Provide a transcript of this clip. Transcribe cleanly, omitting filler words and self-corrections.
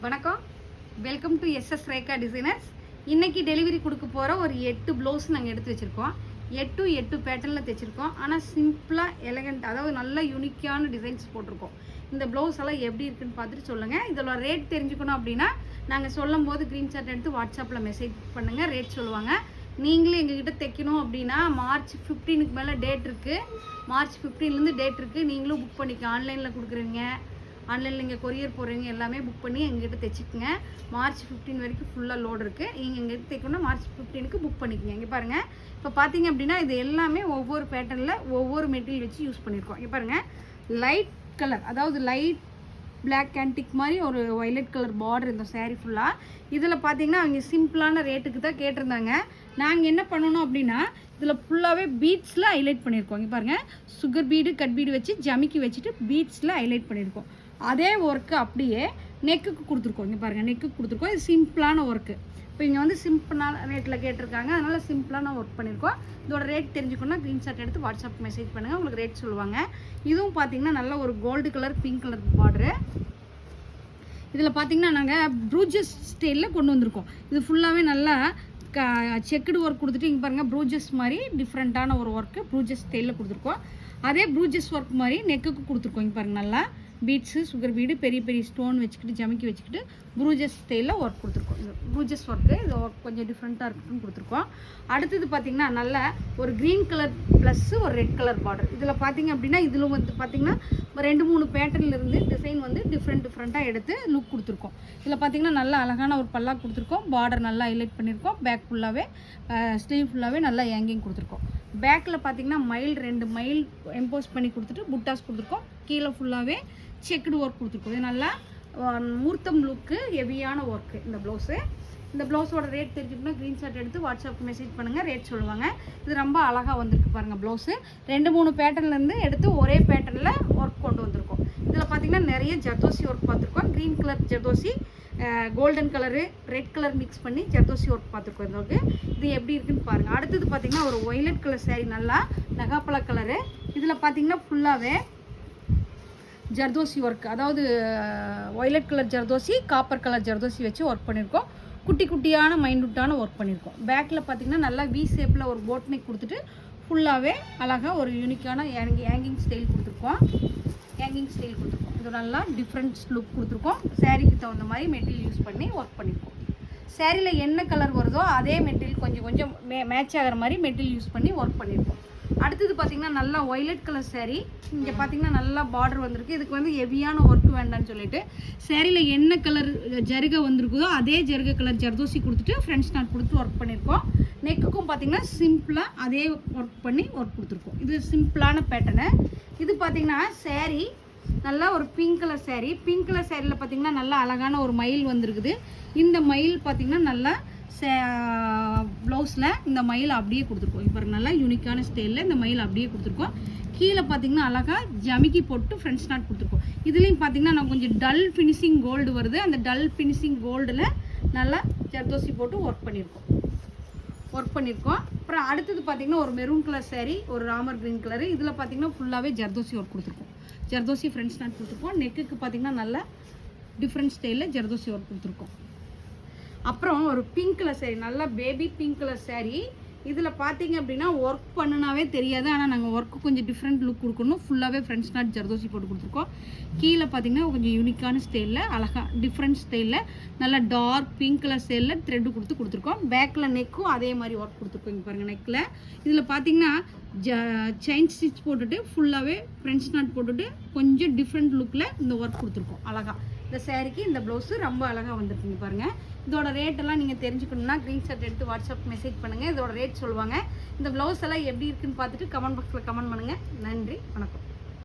வணக்கம், welcome to SS Rekha designers. இன்றைக்கி delivery கொடுக்க போகிற ஒரு 8 ப்ளவுஸ் நாங்கள் எடுத்து வச்சுருக்கோம். 8 பேட்டர்னில் தைச்சிருக்கோம். ஆனால் சிம்பிளாக எலகண்ட், அதாவது நல்ல யூனிக்கான டிசைன்ஸ் போட்டிருக்கோம். இந்த ப்ளவுஸ் எல்லாம் எப்படி இருக்குன்னு பார்த்துட்டு சொல்லுங்கள். இதோட ரேட் தெரிஞ்சுக்கணும் அப்படின்னா நாங்கள் சொல்லும் போது ஸ்க்ரீன்ஷாட் எடுத்து வாட்ஸ்அப்பில் மெசேஜ் பண்ணுங்கள், ரேட் சொல்லுவாங்க. நீங்களும் எங்ககிட்ட தைக்கணும் அப்படின்னா மார்ச் 15க்கு மேலே டேட் இருக்குது. மார்ச் 15லேருந்து டேட் இருக்குது. நீங்களும் புக் பண்ணிக்க. ஆன்லைனில் கொடுக்குறீங்க, ஆன்லைனில் இங்கே கொரியர் போடுறீங்க, எல்லாமே புக் பண்ணி எங்ககிட்ட தைச்சிக்கங்க. மார்ச் 15 வரைக்கும் ஃபுல்லாக லோடு இருக்குது. நீங்கள் எங்ககிட்ட தைக்கணும்னா மார்ச் 15க்கு புக் பண்ணிக்கோங்க. இங்கே பாருங்கள், இப்போ பார்த்தீங்க அப்படின்னா இது எல்லாமே ஒவ்வொரு பேட்டர்னில் ஒவ்வொரு மெட்டீரியல் வச்சு யூஸ் பண்ணியிருக்கோம். இங்கே பாருங்கள், லைட் கலர், அதாவது லைட் பிளாக் ஆன்டிக் மாதிரி ஒரு வயலட் கலர் பார்டர் இந்த சாரீ ஃபுல்லாக. இதில் பார்த்தீங்கன்னா அவங்க சிம்பிளான ரேட்டுக்கு தான் கேட்டிருந்தாங்க. நாங்கள் என்ன பண்ணணும் அப்படின்னா இதில் ஃபுல்லாகவே பீட்ஸில் ஹைலைட் பண்ணியிருக்கோம். இங்கே பாருங்கள், சுகர் பீடு கட் பீடு வச்சு ஜமிக்கி வச்சுட்டு பீட்ஸில் ஹைலைட் பண்ணியிருக்கோம். அதே ஒர்க்கு அப்படியே நெக்குக்கு கொடுத்துருக்கோம். இங்கே பாருங்கள், நெக்குக்கு கொடுத்துருக்கோம். இது சிம்பிளான ஒர்க்கு. இப்போ இங்கே வந்து சிம்பிளான ரேட்டில் கேட்டிருக்காங்க, அதனால் சிம்பிளான ஒர்க் பண்ணியிருக்கோம். இதோட ரேட் தெரிஞ்சுக்கணுன்னா ஸ்க்ரீன்ஷாட் எடுத்து வாட்ஸ்அப் மெசேஜ் பண்ணுங்கள், உங்களுக்கு ரேட் சொல்லுவாங்க. இதுவும் பார்த்தீங்கன்னா நல்ல ஒரு gold colour pink colour border. இதில் பார்த்தீங்கன்னா நாங்கள் ப்ரூஜஸ் ஸ்டைலில் கொண்டு வந்திருக்கோம். இது ஃபுல்லாகவே நல்லா செக்குடு ஒர்க் கொடுத்துட்டு இங்கே பாருங்கள், ப்ரூஜஸ் மாதிரி டிஃப்ரெண்ட்டான ஒரு ஒர்க்கு ப்ரூஜஸ் ஸ்டைலில் கொடுத்துருக்கோம். அதே ப்ரூஜஸ் ஒர்க் மாதிரி நெக்குக்கு கொடுத்துருக்கோம். இங்கே பாருங்கள், நல்லா பீட்ஸு சுகர் பீடு பெரிய பெரிய ஸ்டோன் வச்சுக்கிட்டு ஜமிக்கி வச்சுக்கிட்டு ப்ரூஜஸ் ஸ்டைலில் ஒர்க் கொடுத்துருக்கோம். இது ப்ரூஜஸ் ஒர்க்கு, இது ஒர்க் கொஞ்சம் டிஃப்ரெண்ட்டாக இருக்குன்னு கொடுத்துருக்கோம். அடுத்தது பார்த்திங்கன்னா நல்ல ஒரு க்ரீன் கலர் ப்ளஸ்ஸு ஒரு ரெட் கலர் பார்டர். இதில் பார்த்திங்க அப்படின்னா இதில் வந்து பார்த்திங்கன்னா 2-3 பேட்டர்ன்லேருந்து டிசைன் வந்து டிஃப்ரெண்ட்டாக எடுத்து லுக் கொடுத்துருக்கோம். இதில் பார்த்திங்கன்னா நல்லா அழகான ஒரு பல்லா கொடுத்துருக்கோம். பார்டர் நல்லா ஹைலைட் பண்ணியிருக்கோம். பேக் ஃபுல்லாகவே ஸ்லீவ் ஃபுல்லாகவே நல்லா ஹேங்கிங் கொடுத்துருக்கோம். பேக்கில் பார்த்திங்கன்னா மயில் 2 மயில் எம்போஸ் பண்ணி கொடுத்துட்டு புட்டாஸ் கொடுத்துருக்கோம். கீழே ஃபுல்லாகவே செக்குடு ஒர்க் கொடுத்துருக்கோம். இது நல்லா மூர்த்தம் லுக்கு, ஹெவியான ஒர்க்கு இந்த ப்ளவுஸு. இந்த ப்ளவுஸோட ரேட் தெரிஞ்சுக்கணும்னா ஸ்க்ரீன்ஷாட் எடுத்து வாட்ஸ்அப் மெசேஜ் பண்ணுங்கள், ரேட் சொல்லுவாங்க. இது ரொம்ப அழகாக வந்திருக்கு பாருங்கள். ப்ளவுஸு 2-3 பேட்டர்ன்லேருந்து எடுத்து ஒரே பேட்டர்னில் ஒர்க் கொண்டு வந்திருக்கோம். இதில் பார்த்திங்கன்னா நிறைய ஜர்தோசி ஒர்க் பார்த்துருக்கோம். Green colour zardozi, golden colour, red colour mix பண்ணி ஜர்தோசி ஒர்க் பார்த்துருக்கோம். இதோக்கு இது எப்படி இருக்குன்னு பாருங்கள். அடுத்தது பார்த்திங்கன்னா ஒரு ஒய்லட் கலர் சாரீ, நல்லா நகாப்பழ கலரு. இதில் பார்த்திங்கன்னா ஃபுல்லாகவே ஜர்தோசி ஒர்க், அதாவது violet colour zardozi copper colour zardozi வச்சு ஒர்க் பண்ணியிருக்கோம். குட்டி குட்டியான மைன்யூட்டான ஒர்க் பண்ணியிருக்கோம். பேக்கில் பார்த்திங்கன்னா நல்லா வி ஷேப்பில் ஒரு போட் நெக் கொடுத்துட்டு ஃபுல்லாகவே அழகாக ஒரு யூனிக்கான ஹேங்கிங் ஸ்டைல் கொடுத்துருக்கோம். இது நல்லா டிஃப்ரெண்ட் லுக் கொடுத்துருக்கோம். சாரீக்கு தகுந்த மாதிரி மெட்டீரியல் யூஸ் பண்ணி ஒர்க் பண்ணியிருக்கோம். சாரியில் என்ன கலர் வருதோ அதே மெட்டீரியல் கொஞ்சம் மேட்ச் ஆகிற மாதிரி மெட்டீரியல் யூஸ் பண்ணி ஒர்க் பண்ணியிருக்கோம். அடுத்தது பார்த்திங்கன்னா நல்லா ஒய்லட் கலர் சாரீ. இங்கே பார்த்திங்கன்னா நல்லா பார்டர் வந்திருக்கு. இதுக்கு வந்து ஹெவியான ஒர்க் வேண்டான்னு சொல்லிட்டு சாரியில் என்ன கலர் ஜருகை வந்திருக்குதோ அதே ஜருகை கலர் ஜர்தோசி கொடுத்துட்டு ஃப்ரெண்ட்ஸ் நாட் கொடுத்து ஒர்க் பண்ணியிருக்கோம். நெக்குக்கும் பார்த்திங்கன்னா சிம்பிளாக அதே ஒர்க் பண்ணி ஒர்க் கொடுத்துருக்கோம். இது சிம்பிளான பேட்டர்னு. இது பார்த்திங்கன்னா சாரீ நல்லா ஒரு pink colour sari. Pink colour சாரியில் பார்த்திங்கன்னா நல்லா அழகான ஒரு மயில் வந்திருக்குது. இந்த மயில் பார்த்திங்கன்னா நல்லா ப்ளவுஸில் இந்த மயில் அப்படியே கொடுத்துருக்கோம். இப்போ நல்லா யூனிக்கான ஸ்டைலில் இந்த மயில் அப்படியே கொடுத்துருக்கோம். கீழே பார்த்திங்கன்னா அழகாக ஜமிக்கி போட்டு ஃப்ரெண்ட்ஸ் நாட் கொடுத்துருக்கோம். இதுலேயும் பார்த்திங்கன்னா நான் கொஞ்சம் டல் ஃபினிஷிங் கோல்டு வருது. அந்த டல் ஃபினிஷிங் கோல்டில் நல்லா ஜர்தோசி போட்டு ஒர்க் பண்ணியிருக்கோம். அப்புறம் அடுத்தது பார்த்திங்கன்னா ஒரு மெரூன் கலர் சாரீ, ஒரு ராமர் க்ரீன் கலரு. இதில் பார்த்திங்கன்னா ஃபுல்லாகவே ஜர்தோசி ஒர்க் கொடுத்துருக்கோம். ஜர்தோசி ஃப்ரெண்ட்ஸ் நாட் கொடுத்துருக்கோம். நெக்குக்கு பார்த்திங்கன்னா நல்லா டிஃப்ரெண்ட் ஸ்டைலில் ஜர்தோசி ஒர்க் கொடுத்துருக்கோம். அப்புறம் ஒரு பிங்க் கலர் சாரீ, நல்லா பேபி பிங்க் கலர் சாரீ. இதில் பார்த்தீங்க அப்படின்னா ஒர்க் பண்ணுனாவே தெரியாது, ஆனால் நாங்கள் ஒர்க்கு கொஞ்சம் டிஃப்ரெண்ட் லுக் கொடுக்கணும். ஃபுல்லாகவே ஃப்ரெண்ட்ஸ் நாட் ஜர்தோசி போட்டு கொடுத்துருக்கோம். கீழே பார்த்தீங்கன்னா கொஞ்சம் யூனிக்கான ஸ்டைலில் அழகாக டிஃப்ரெண்ட் ஸ்டைலில் நல்லா டார்க் பிங்க் கலர் ஸ்டைலில் த்ரெட்டு கொடுத்துருக்கோம். பேக்கில் நெக்கும் அதே மாதிரி ஒர்க் கொடுத்துருக்கோம். இங்கே பாருங்கள், நெக்கில் இதில் பார்த்தீங்கன்னா செயின் ஸ்டிச் போட்டுட்டு ஃபுல்லாகவே ஃப்ரெண்ட்ஸ் நாட் போட்டுட்டு கொஞ்சம் டிஃப்ரெண்ட் லுக்கில் இந்த ஒர்க் கொடுத்துருக்கோம். அழகாக இந்த சாரீக்கு இந்த ப்ளவுஸு ரொம்ப அழகாக வந்துருக்குங்க பாருங்கள். இதோட ரேட்டெல்லாம் நீங்கள் தெரிஞ்சுக்கணுன்னா ஸ்க்ரீன்ஷாட் எடுத்து வாட்ஸ்அப் மெசேஜ் பண்ணுங்கள், இதோட ரேட் சொல்லுவாங்க. இந்த ப்ளவுஸ் எல்லாம் எப்படி இருக்குன்னு பார்த்துட்டு கமெண்ட் பாக்ஸில் கமெண்ட் பண்ணுங்கள். நன்றி, வணக்கம்.